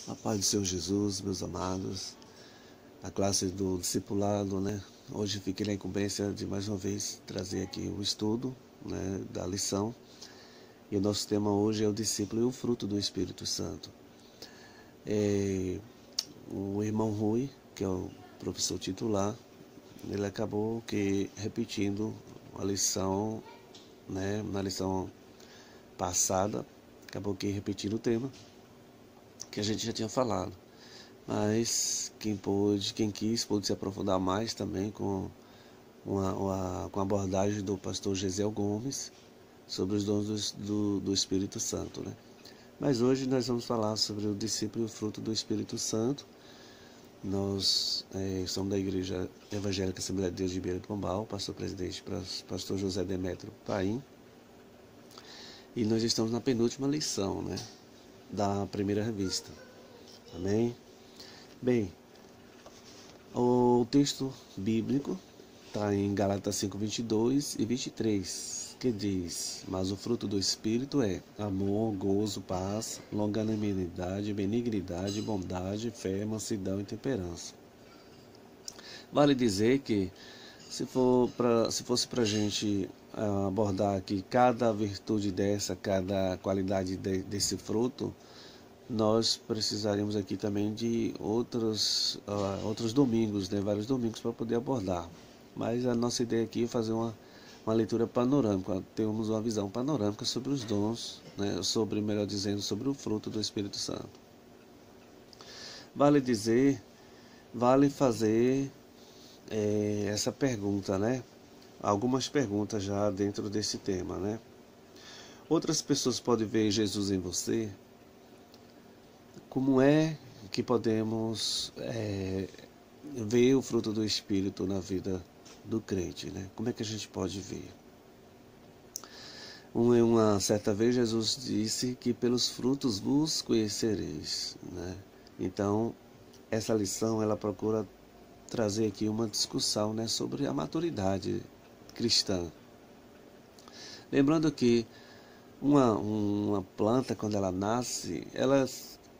A paz do Senhor Jesus, meus amados, a classe do discipulado, né? Hoje fiquei na incumbência de mais uma vez trazer aqui o estudo, né, da lição. E o nosso tema hoje é o discípulo e o fruto do Espírito Santo. O irmão Rui, que é o professor titular, ele acabou repetindo a lição, né, na lição passada, acabou repetindo o tema que a gente já tinha falado. Mas quem quis pôde se aprofundar mais também com a abordagem do pastor Gesiel Gomes sobre os dons do Espírito Santo, né? Mas hoje nós vamos falar sobre o discípulo e o fruto do Espírito Santo. Nós somos da Igreja Evangélica Assembleia de Deus de Beira do Pombal, pastor presidente pastor José Demétrio Paim. E nós estamos na penúltima lição, né, da primeira revista. Amém? Bem, o texto bíblico está em Gálatas 5, 22 e 23, que diz: mas o fruto do Espírito é amor, gozo, paz, longanimidade, benignidade, bondade, fé, mansidão e temperança. Vale dizer que se fosse para a gente abordar aqui cada virtude dessa, cada qualidade desse fruto, nós precisaríamos aqui também de outros domingos, né? Vários domingos para poder abordar. Mas a nossa ideia aqui é fazer uma leitura panorâmica, termos uma visão panorâmica sobre os dons, né? Melhor dizendo, sobre o fruto do Espírito Santo. Vale fazer essa pergunta, né? Algumas perguntas já dentro desse tema, né? Outras pessoas podem ver Jesus em você. Como é que podemos ver o fruto do Espírito na vida do crente, né? Como é que a gente pode ver? Uma certa vez Jesus disse que pelos frutos vos conhecereis, né? Então, essa lição ela procura trazer aqui uma discussão, né, sobre a maturidade cristã. Lembrando que uma planta, quando ela nasce, ela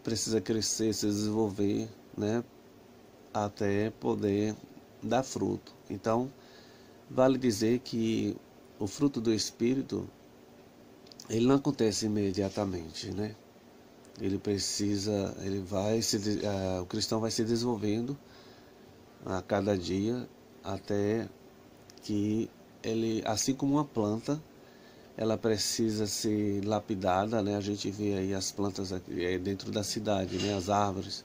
precisa crescer, se desenvolver, né, até poder dar fruto. Então, vale dizer que o fruto do Espírito, ele não acontece imediatamente, né? O cristão vai se desenvolvendo a cada dia até que ele, assim como uma planta, ela precisa ser lapidada, né? A gente vê aí as plantas aqui, dentro da cidade, né? As árvores.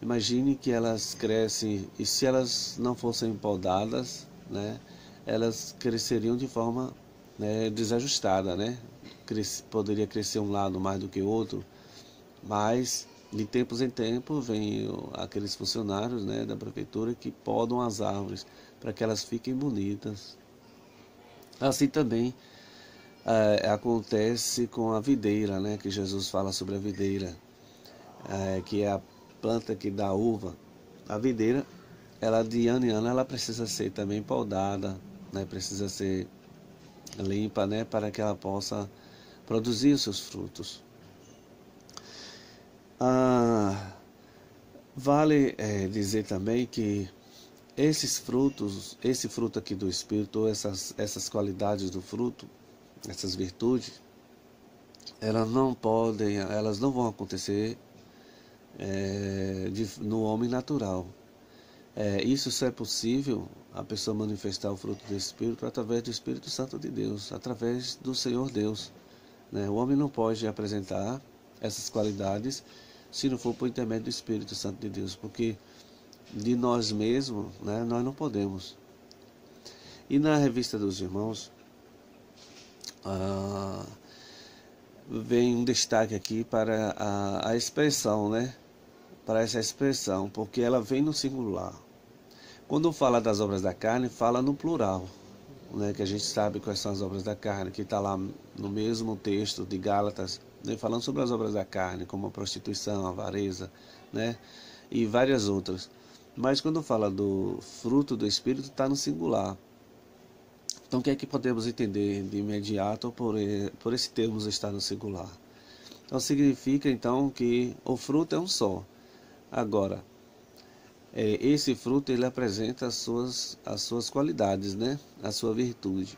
Imagine que elas crescem e se elas não fossem podadas, né? Elas cresceriam de forma, né, desajustada, né? Poderia crescer um lado mais do que o outro, mas de tempos em tempos vem aqueles funcionários, né, da prefeitura que podam as árvores para que elas fiquem bonitas. Assim também acontece com a videira, né, que Jesus fala sobre a videira, que é a planta que dá uva. A videira, ela de ano em ano, ela precisa ser também podada, né, precisa ser limpa, né, para que ela possa produzir os seus frutos. Vale dizer também que esses frutos, esse fruto aqui do Espírito, ou essas qualidades do fruto, essas virtudes, elas não vão acontecer no homem natural. Isso só é possível a pessoa manifestar o fruto do Espírito através do Espírito Santo de Deus, através do Senhor Deus, né? O homem não pode apresentar essas qualidades se não for por intermédio do Espírito Santo de Deus, porque de nós mesmos, né, nós não podemos. E na revista dos irmãos, vem um destaque aqui para a expressão, né? Para essa expressão, porque ela vem no singular. Quando fala das obras da carne, fala no plural, né? Que a gente sabe quais são as obras da carne, que está lá no mesmo texto de Gálatas, né? Falando sobre as obras da carne, como a prostituição, a avareza, né? E várias outras. Mas quando fala do fruto do Espírito, está no singular. Então, o que é que podemos entender de imediato por esse termo estar no singular? Então significa então que o fruto é um só. Agora, esse fruto ele apresenta as suas qualidades, né? A sua virtude,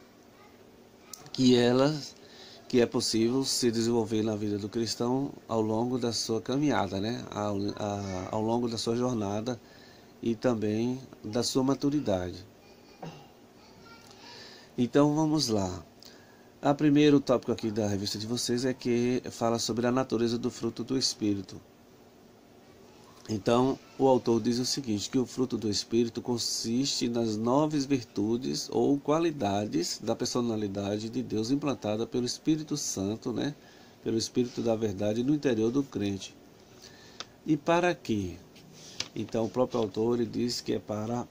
que é possível se desenvolver na vida do cristão ao longo da sua caminhada, né? Ao longo da sua jornada e também da sua maturidade. Então vamos lá. O primeiro tópico aqui da revista de vocês é que fala sobre a natureza do fruto do Espírito. Então, o autor diz o seguinte, que o fruto do Espírito consiste nas 9 virtudes ou qualidades da personalidade de Deus implantada pelo Espírito Santo, né? Pelo Espírito da verdade no interior do crente. E para quê? Então, o próprio autor ele diz que é para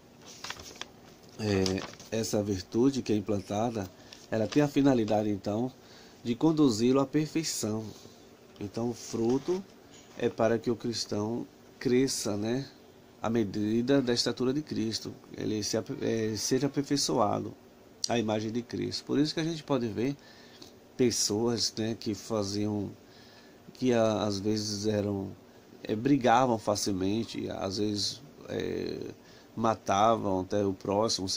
essa virtude que é implantada, ela tem a finalidade, então, de conduzi-lo à perfeição. Então, o fruto é para que o cristão cresça, né, à medida da estatura de Cristo, ele seja aperfeiçoado à imagem de Cristo. Por isso que a gente pode ver pessoas, né, que às vezes brigavam facilmente, às vezes matavam até o próximo,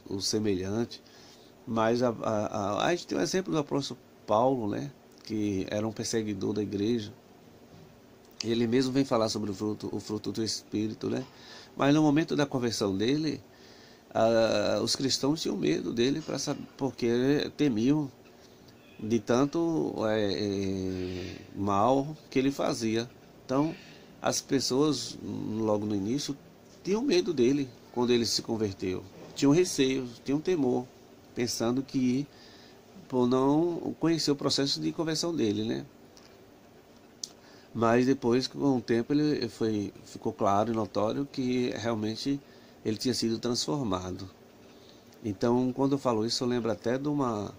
o semelhante. Mas a gente tem o exemplo do apóstolo Paulo, né, que era um perseguidor da igreja. Ele mesmo vem falar sobre o fruto do Espírito, né? Mas no momento da conversão dele, os cristãos tinham medo dele, porque temiam de tanto mal que ele fazia. Então, as pessoas, logo no início, tinham medo dele quando ele se converteu. Tinham receio, tinham temor, pensando que por não conhecer o processo de conversão dele, né? Mas depois, com o tempo, ficou claro e notório que realmente ele tinha sido transformado. Então, quando eu falo isso, eu lembro até de uma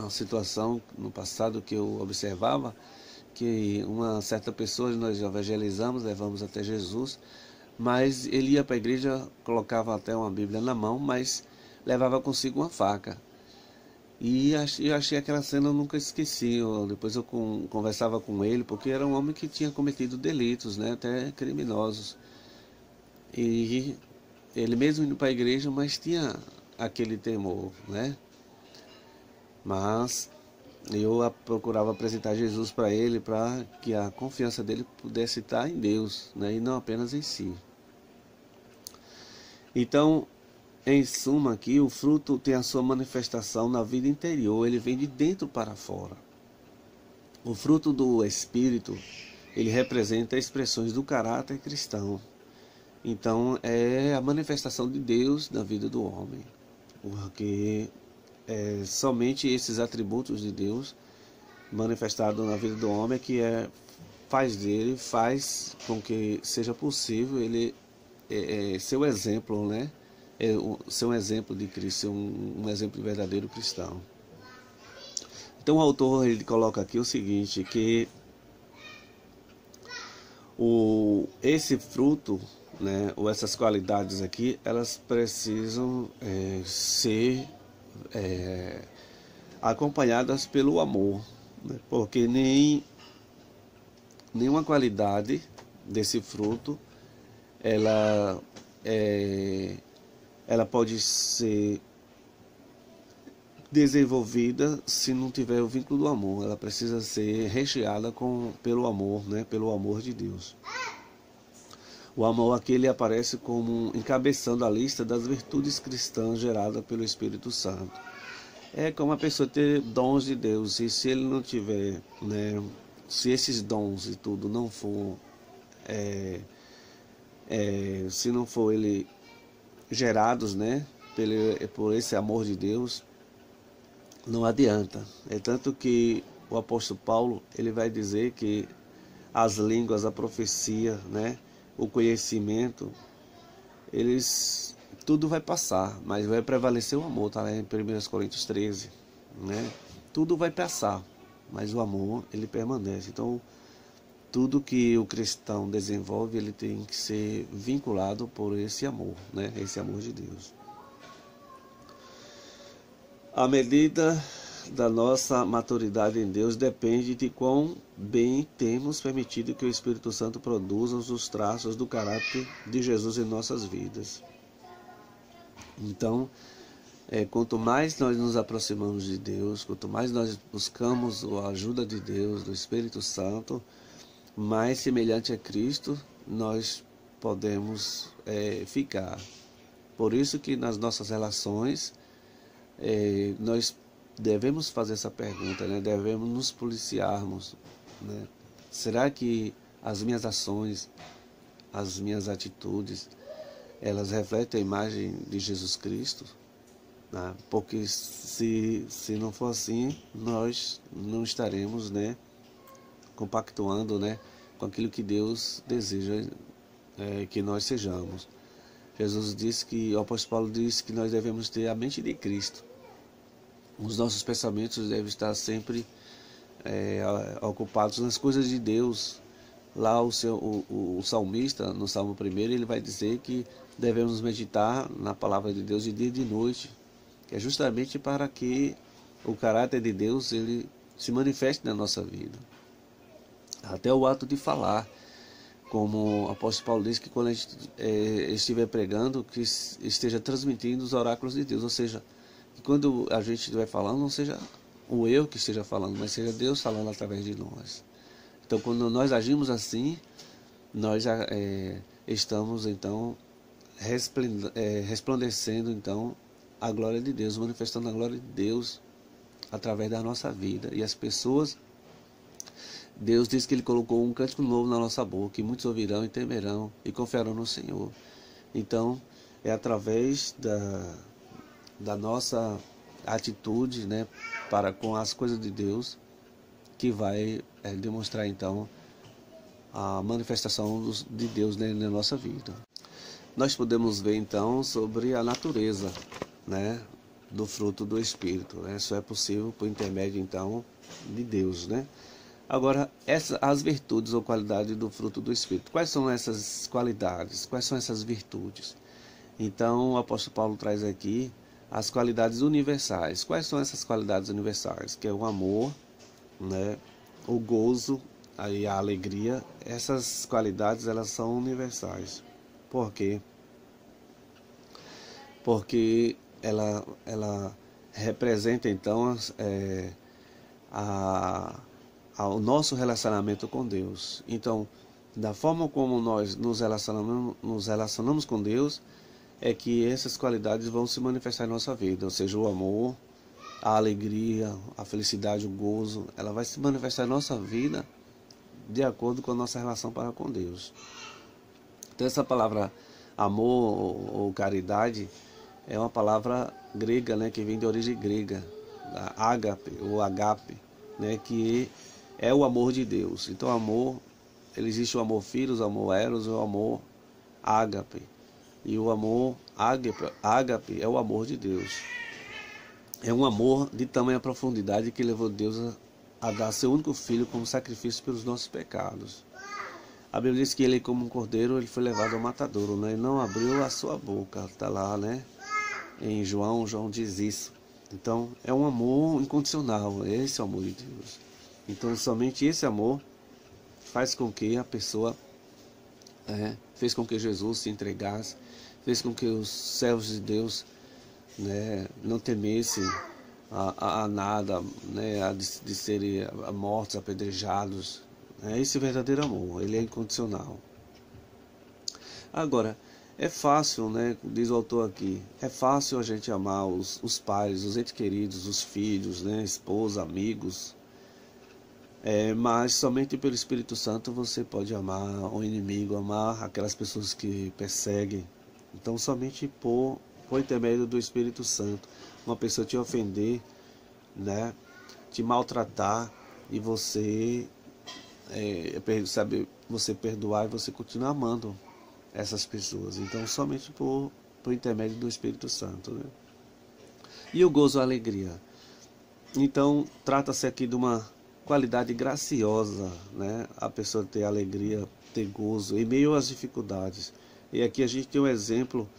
situação no passado que eu observava, que uma certa pessoa nós evangelizamos, levamos até Jesus, mas ele ia para a igreja, colocava até uma Bíblia na mão, mas levava consigo uma faca. E eu achei aquela cena, eu nunca esqueci. Depois eu conversava com ele, porque era um homem que tinha cometido delitos, né, até criminosos. E ele mesmo indo para a igreja, mas tinha aquele temor, né? Mas eu procurava apresentar Jesus para ele, para que a confiança dele pudesse estar em Deus, né, e não apenas em si. Então, em suma aqui, o fruto tem a sua manifestação na vida interior, ele vem de dentro para fora. O fruto do Espírito, ele representa expressões do caráter cristão. Então, é a manifestação de Deus na vida do homem, porque somente esses atributos de Deus manifestados na vida do homem que faz com que seja possível ele ser o exemplo, né? Ser um exemplo de Cristo, ser um exemplo de verdadeiro cristão. Então o autor ele coloca aqui o seguinte, que esse fruto, né, ou essas qualidades aqui, elas precisam ser acompanhadas pelo amor, né, porque nenhuma qualidade desse fruto ela pode ser desenvolvida se não tiver o vínculo do amor. Ela precisa ser recheada pelo amor, né? Pelo amor de Deus. O amor aqui ele aparece como encabeçando a lista das virtudes cristãs geradas pelo Espírito Santo. É como a pessoa ter dons de Deus, e se ele não tiver, né? Se esses dons e tudo não for, se não for ele gerados, né, por esse amor de Deus, não adianta. É tanto que o apóstolo Paulo ele vai dizer que as línguas, a profecia, né, o conhecimento, tudo vai passar, mas vai prevalecer o amor, tá lá em 1 Coríntios 13, né? Tudo vai passar, mas o amor ele permanece. Então tudo que o cristão desenvolve, ele tem que ser vinculado por esse amor, né? Esse amor de Deus. À medida da nossa maturidade em Deus depende de quão bem temos permitido que o Espírito Santo produza os traços do caráter de Jesus em nossas vidas. Então, quanto mais nós nos aproximamos de Deus, quanto mais nós buscamos a ajuda de Deus, do Espírito Santo, mais semelhante a Cristo nós podemos ficar. Por isso que nas nossas relações nós devemos fazer essa pergunta, né? Devemos nos policiarmos, né? Será que as minhas ações, as minhas atitudes, elas refletem a imagem de Jesus Cristo? Porque se não for assim, nós não estaremos, né, compactuando, né, com aquilo que Deus deseja que nós sejamos. Jesus disse o apóstolo Paulo disse que nós devemos ter a mente de Cristo. Os nossos pensamentos devem estar sempre ocupados nas coisas de Deus. Lá o salmista, no Salmo 1, ele vai dizer que devemos meditar na palavra de Deus de dia e de noite, que é justamente para que o caráter de Deus ele se manifeste na nossa vida. Até o ato de falar, como o apóstolo Paulo diz, que quando a gente estiver pregando, que esteja transmitindo os oráculos de Deus, ou seja, que quando a gente estiver falando, não seja o eu que esteja falando, mas seja Deus falando através de nós. Então, quando nós agimos assim, nós já estamos, então, resplandecendo, então, a glória de Deus, manifestando a glória de Deus através da nossa vida. E as pessoas, Deus diz que Ele colocou um cântico novo na nossa boca, e muitos ouvirão e temerão e confiarão no Senhor. Então, é através da nossa atitude, né, para com as coisas de Deus, que vai demonstrar então a manifestação de Deus, né, na nossa vida. Nós podemos ver então sobre a natureza, né, do fruto do Espírito, né? Isso é possível por intermédio então de Deus, né? Agora, as virtudes ou qualidades do fruto do Espírito. Quais são essas qualidades? Quais são essas virtudes? Então, o apóstolo Paulo traz aqui as qualidades universais. Quais são essas qualidades universais? Que é o amor, né, o gozo e a alegria. Essas qualidades, elas são universais. Por quê? Porque ela representa então o nosso relacionamento com Deus. Então, da forma como nós nos relacionamos com Deus, é que essas qualidades vão se manifestar em nossa vida, ou seja, o amor, a alegria, a felicidade, o gozo, ela vai se manifestar em nossa vida de acordo com a nossa relação para com Deus. Então, essa palavra amor ou caridade é uma palavra grega, né, que vem de origem grega, ágape ou agape, né, que é o amor de Deus. Então, amor, existe o amor filhos, o amor eros, o amor ágape. E o amor ágape é o amor de Deus. É um amor de tamanha profundidade que levou Deus a dar seu único filho como sacrifício pelos nossos pecados. A Bíblia diz que ele, como um cordeiro, ele foi levado ao matadouro, né? Ele não abriu a sua boca, está lá, né? Em João diz isso. Então, é um amor incondicional, esse é o amor de Deus. Então, somente esse amor faz com que a pessoa, fez com que Jesus se entregasse, fez com que os servos de Deus, né, não temessem a nada, né, de serem mortos, apedrejados. É esse verdadeiro amor, ele é incondicional. Agora, é fácil, né, diz o autor aqui, é fácil a gente amar os pais, os entes queridos, os filhos, né, esposa, amigos, mas somente pelo Espírito Santo você pode amar o inimigo, amar aquelas pessoas que perseguem. Então, somente por intermédio do Espírito Santo, uma pessoa te ofender, né, te maltratar, e você sabe, você perdoar e você continuar amando essas pessoas. Então, somente por intermédio do Espírito Santo, né? E o gozo, a alegria. Então, trata-se aqui de uma qualidade graciosa, né? A pessoa ter alegria, ter gozo em meio às dificuldades. E aqui a gente tem um exemplo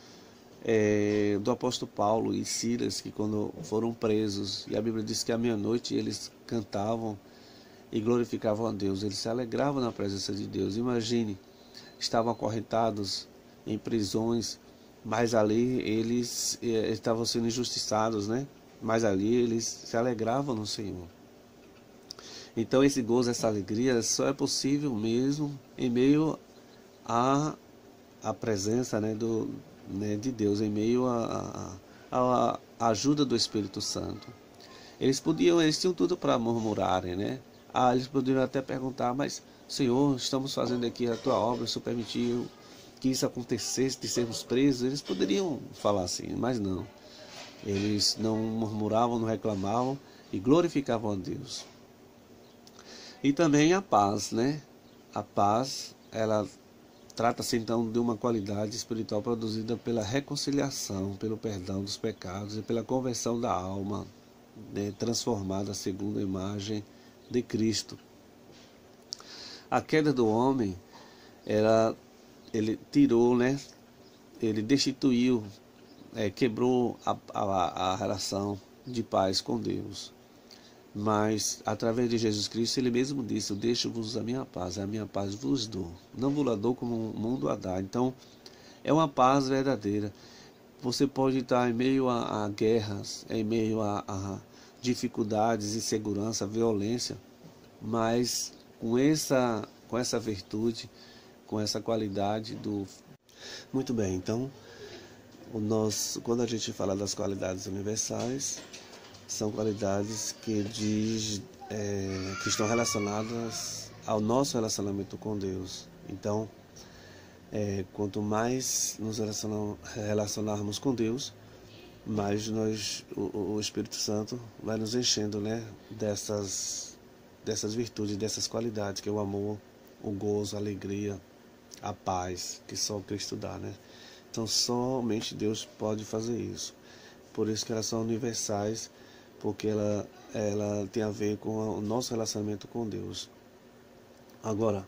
do apóstolo Paulo e Silas, que quando foram presos, e a Bíblia diz que à meia-noite eles cantavam e glorificavam a Deus, eles se alegravam na presença de Deus. Imagine, estavam acorrentados em prisões, mas ali eles estavam sendo injustiçados, né? Mas ali eles se alegravam no Senhor. Então esse gozo, essa alegria só é possível mesmo em meio à presença, né, de Deus, em meio à ajuda do Espírito Santo. Eles tinham tudo para murmurarem, né? Eles poderiam até perguntar, mas Senhor, estamos fazendo aqui a tua obra, o Senhor permitiu que isso acontecesse, de sermos presos. Eles poderiam falar assim, mas não. Eles não murmuravam, não reclamavam e glorificavam a Deus. E também a paz, né? A paz, ela trata-se então de uma qualidade espiritual produzida pela reconciliação, pelo perdão dos pecados e pela conversão da alma, né, transformada segundo a imagem de Cristo. A queda do homem, ele tirou, né? Ele destituiu, quebrou a relação de paz com Deus. Mas, através de Jesus Cristo, ele mesmo disse, eu deixo-vos a minha paz vos dou. Não vos la dou como o mundo a dá. Então, é uma paz verdadeira. Você pode estar em meio a guerras, em meio a dificuldades, insegurança, violência, mas com essa virtude, com essa qualidade do... Muito bem, então, quando a gente fala das qualidades universais, são qualidades que estão relacionadas ao nosso relacionamento com Deus. Então, quanto mais nos relacionarmos com Deus, mais o Espírito Santo vai nos enchendo, né, dessas virtudes, dessas qualidades, que é o amor, o gozo, a alegria, a paz, que só Cristo dá, né? Então, somente Deus pode fazer isso. Por isso que elas são universais, porque ela tem a ver com o nosso relacionamento com Deus. Agora,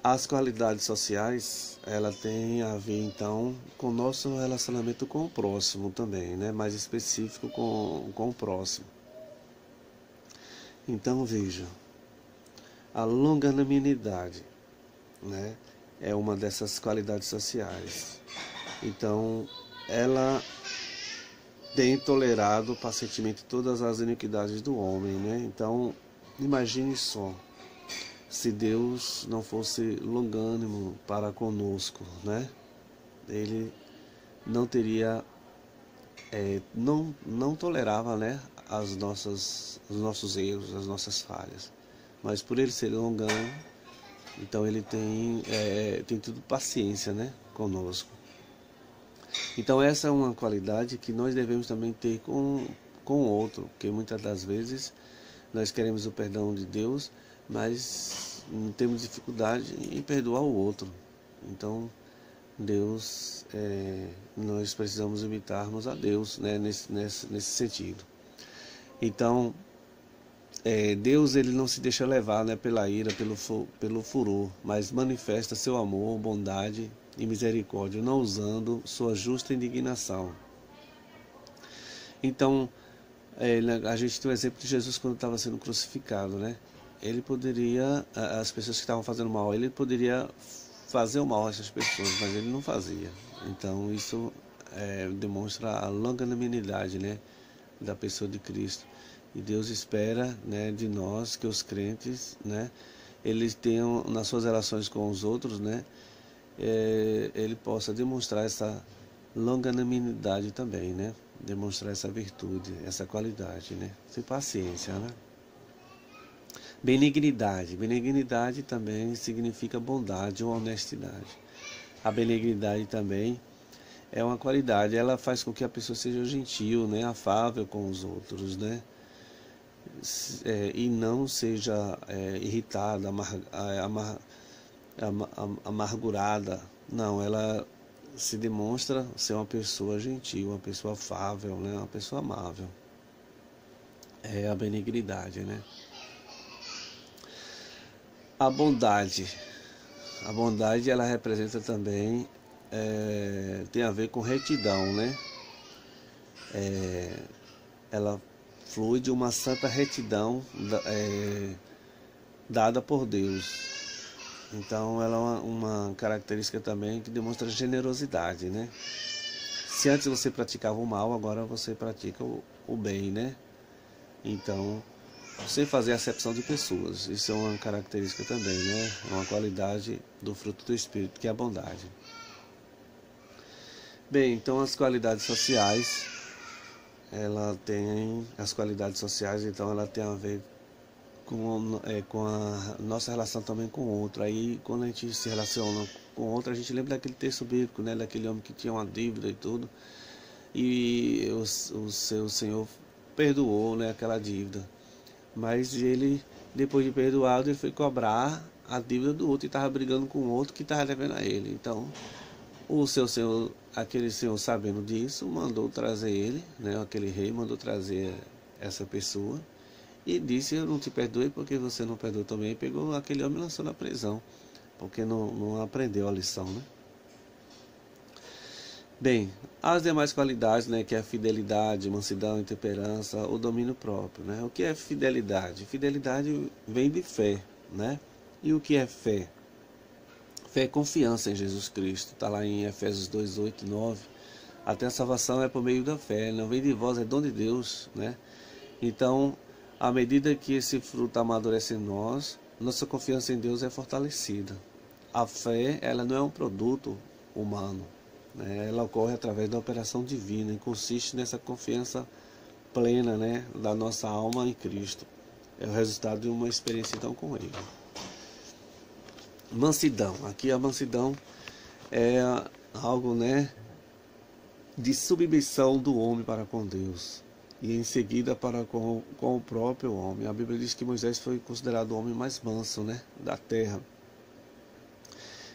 as qualidades sociais, ela tem a ver então com o nosso relacionamento com o próximo também, né? Mais específico com o próximo. Então veja, a longanimidade, né, é uma dessas qualidades sociais. Então, ela tem tolerado pacientemente todas as iniquidades do homem, né? Então, imagine só, se Deus não fosse longânimo para conosco, né? Ele não teria, não tolerava, né, os nossos erros, as nossas falhas. Mas por ele ser longânimo, então ele tem tudo paciência, né, conosco. Então essa é uma qualidade que nós devemos também ter com o outro, porque muitas das vezes nós queremos o perdão de Deus, mas temos dificuldade em perdoar o outro. Então Deus, nós precisamos imitarmos a Deus, né, nesse sentido. Então Deus, ele não se deixa levar, né, pela ira, pelo furor, mas manifesta seu amor, bondade e misericórdia, não usando sua justa indignação. Então, a gente tem o exemplo de Jesus quando estava sendo crucificado, né? Ele poderia, as pessoas que estavam fazendo mal, ele poderia fazer o mal a essas pessoas, mas ele não fazia. Então, isso demonstra a longanimidade, né, da pessoa de Cristo. E Deus espera, né, de nós que os crentes, né, eles tenham nas suas relações com os outros, né, ele possa demonstrar essa longanimidade também, né, demonstrar essa virtude, essa qualidade, né, ter paciência, né. Benignidade também significa bondade ou honestidade. A benignidade também é uma qualidade, ela faz com que a pessoa seja gentil, né, afável com os outros, né, e não seja irritada, amargurada. Não, ela se demonstra ser uma pessoa gentil, uma pessoa afável, né, uma pessoa amável. É a benignidade, né. A bondade ela representa também tem a ver com retidão, né? Ela flui de uma santa retidão dada por Deus. Então ela é uma característica também que demonstra generosidade, né? Se antes você praticava o mal, agora você pratica o bem, né? Então, sem fazer acepção de pessoas. Isso é uma característica também, né? É uma qualidade do fruto do Espírito, que é a bondade. Bem, então as qualidades sociais, então ela tem a ver com a nossa relação também com o outro. Aí quando a gente se relaciona com o outro, a gente lembra daquele texto bíblico, né? Daquele homem que tinha uma dívida e tudo. E o seu Senhor perdoou, né, aquela dívida. Mas ele, depois de perdoado, ele foi cobrar a dívida do outro e estava brigando com o outro que estava devendo a ele. Então, o seu senhor, aquele senhor, sabendo disso, mandou trazer ele, né, aquele rei mandou trazer essa pessoa e disse: eu não te perdoei porque você não perdoou também. E pegou aquele homem e lançou na prisão, porque não aprendeu a lição, né? Bem, as demais qualidades, né, que é a fidelidade, mansidão, intemperança, o domínio próprio, né? O que é fidelidade? Fidelidade vem de fé, né? E o que é fé? Fé é confiança em Jesus Cristo. Está lá em Efésios 2, 8 e 9. Até a salvação é por meio da fé, não vem de vós, é dom de Deus, né? Então, à medida que esse fruto amadurece em nós, nossa confiança em Deus é fortalecida. A fé, ela não é um produto humano, né? Ela ocorre através da operação divina e consiste nessa confiança plena, né, da nossa alma em Cristo. É o resultado de uma experiência então com Ele. Mansidão. Aqui a mansidão é algo, né, de submissão do homem para com Deus e em seguida para com o próprio homem. A Bíblia diz que Moisés foi considerado o homem mais manso, né, da terra.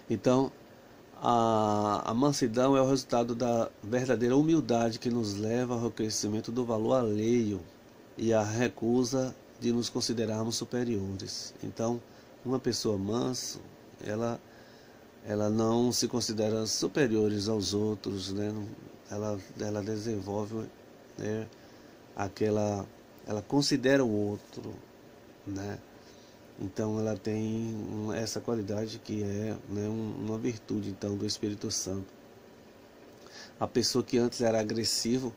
Então, a mansidão é o resultado da verdadeira humildade que nos leva ao reconhecimento do valor alheio e à recusa de nos considerarmos superiores. Então, uma pessoa mansa, ela não se considera superiores aos outros, né? Ela desenvolve, né, ela considera o outro, né? Então ela tem essa qualidade que é, né, uma virtude então do Espírito Santo. A pessoa que antes era agressivo,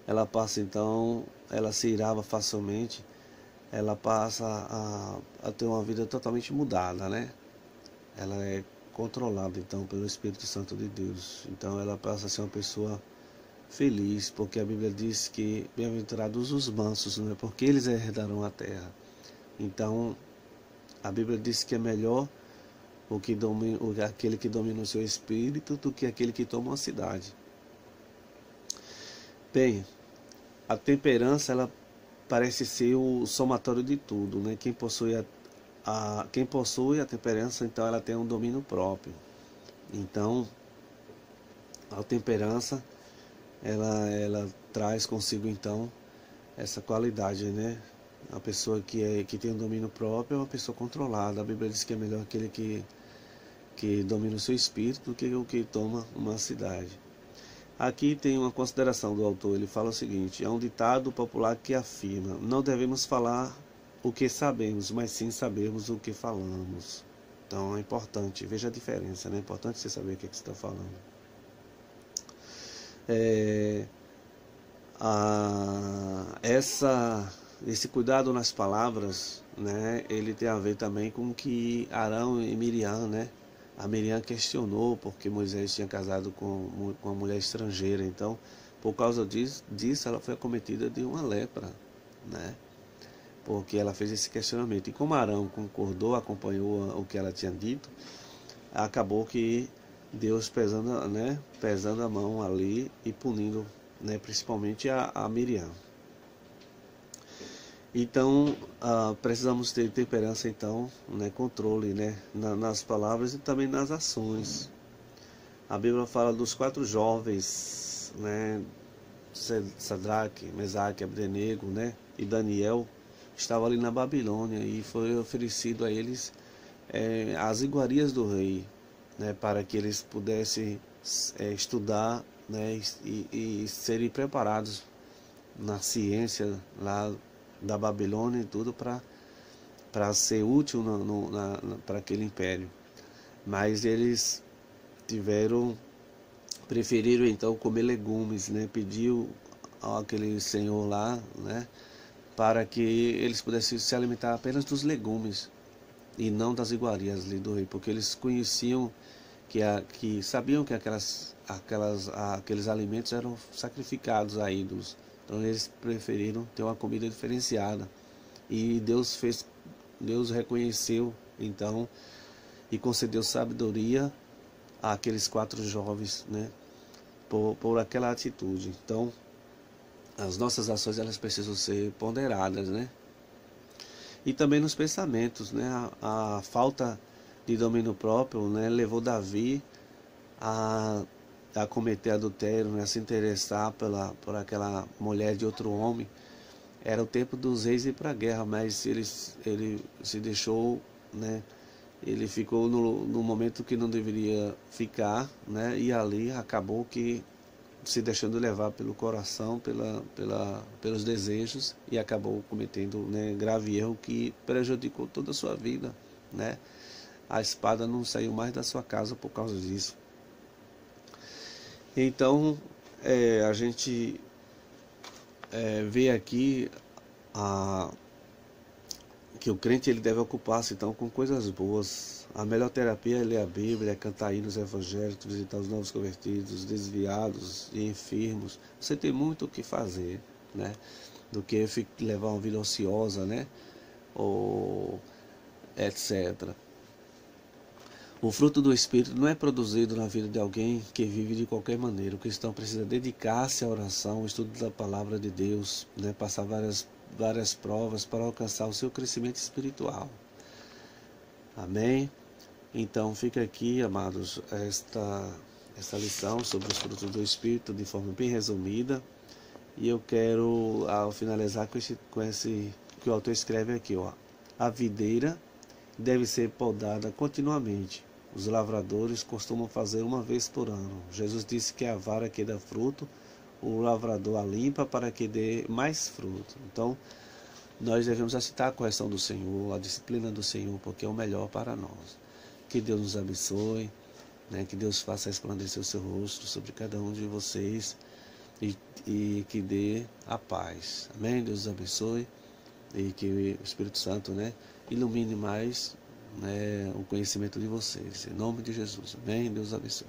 ela passa então, ela se irava facilmente, ela passa a ter uma vida totalmente mudada, né? Ela é controlada então pelo Espírito Santo de Deus. Então ela passa a ser uma pessoa feliz, porque a Bíblia diz que bem-aventurados os mansos, né? Porque eles herdarão a terra. Então a Bíblia diz que é melhor aquele que domina o seu espírito do que aquele que toma uma cidade. Bem, a temperança, ela parece ser o somatório de tudo, né? Quem possui a temperança, então ela tem um domínio próprio. Então, a temperança, ela traz consigo então essa qualidade, né? A pessoa que tem um domínio próprio é uma pessoa controlada. A Bíblia diz que é melhor aquele que domina o seu espírito do que o que toma uma cidade. Aqui tem uma consideração do autor. Ele fala o seguinte: é um ditado popular que afirma: não devemos falar o que sabemos, mas sim sabermos o que falamos. Então é importante, veja a diferença, né? É importante você saber o que você está falando. Esse cuidado nas palavras, né, ele tem a ver também com que Arão e Miriam, né, a Miriam questionou porque Moisés tinha casado com uma mulher estrangeira. Então, por causa disso, ela foi acometida de uma lepra, né, porque ela fez esse questionamento. E como Arão concordou, acompanhou o que ela tinha dito, acabou que Deus pesando a mão ali e punindo, né, principalmente a Miriam. Então, precisamos ter temperança, então, né, controle, né, nas palavras e também nas ações. A Bíblia fala dos 4 jovens, né, Sadraque, Mesaque, Abdenego, né, e Daniel, estavam ali na Babilônia e foi oferecido a eles as iguarias do rei. né, para que eles pudessem estudar, né, e serem preparados na ciência lá da Babilônia e tudo para ser útil para aquele império. Mas eles preferiram então comer legumes, né? Pediu àquele senhor lá, né, para que eles pudessem se alimentar apenas dos legumes e não das iguarias ali do rei, porque eles conheciam que sabiam que aqueles alimentos eram sacrificados a ídolos. Então eles preferiram ter uma comida diferenciada. E Deus reconheceu então e concedeu sabedoria àqueles 4 jovens, né, por aquela atitude. Então, as nossas ações elas precisam ser ponderadas, né? E também nos pensamentos, né? A falta de domínio próprio, né, levou Davi a cometer adultério, né, a se interessar por aquela mulher de outro homem. Era o tempo dos reis ir para a guerra, mas ele se deixou, né? Ele ficou no momento que não deveria ficar, né? E ali acabou que se deixando levar pelo coração, pelos desejos, e acabou cometendo, né, grave erro que prejudicou toda a sua vida, né? A espada não saiu mais da sua casa por causa disso. Então, a gente vê aqui que o crente ele deve ocupar-se então com coisas boas. A melhor terapia é ler a Bíblia, é cantar hinos evangélicos, visitar os novos convertidos, desviados e enfermos. Você tem muito o que fazer, né, do que levar uma vida ociosa, né, ou etc. O fruto do Espírito não é produzido na vida de alguém que vive de qualquer maneira. O cristão precisa dedicar-se à oração, ao estudo da palavra de Deus, né, passar várias provas para alcançar o seu crescimento espiritual. Amém? Então fica aqui, amados, esta lição sobre os frutos do Espírito de forma bem resumida. E eu quero, ao finalizar, com esse que o autor escreve aqui, ó. A videira deve ser podada continuamente. Os lavradores costumam fazer uma vez por ano. Jesus disse que a vara que dá fruto, o lavrador a limpa para que dê mais fruto. Então, nós devemos aceitar a correção do Senhor, a disciplina do Senhor, porque é o melhor para nós. Que Deus nos abençoe, né? Que Deus faça resplandecer o seu rosto sobre cada um de vocês e que dê a paz. Amém? Deus os abençoe e que o Espírito Santo, né, ilumine mais, né, o conhecimento de vocês. Em nome de Jesus. Amém? Deus abençoe.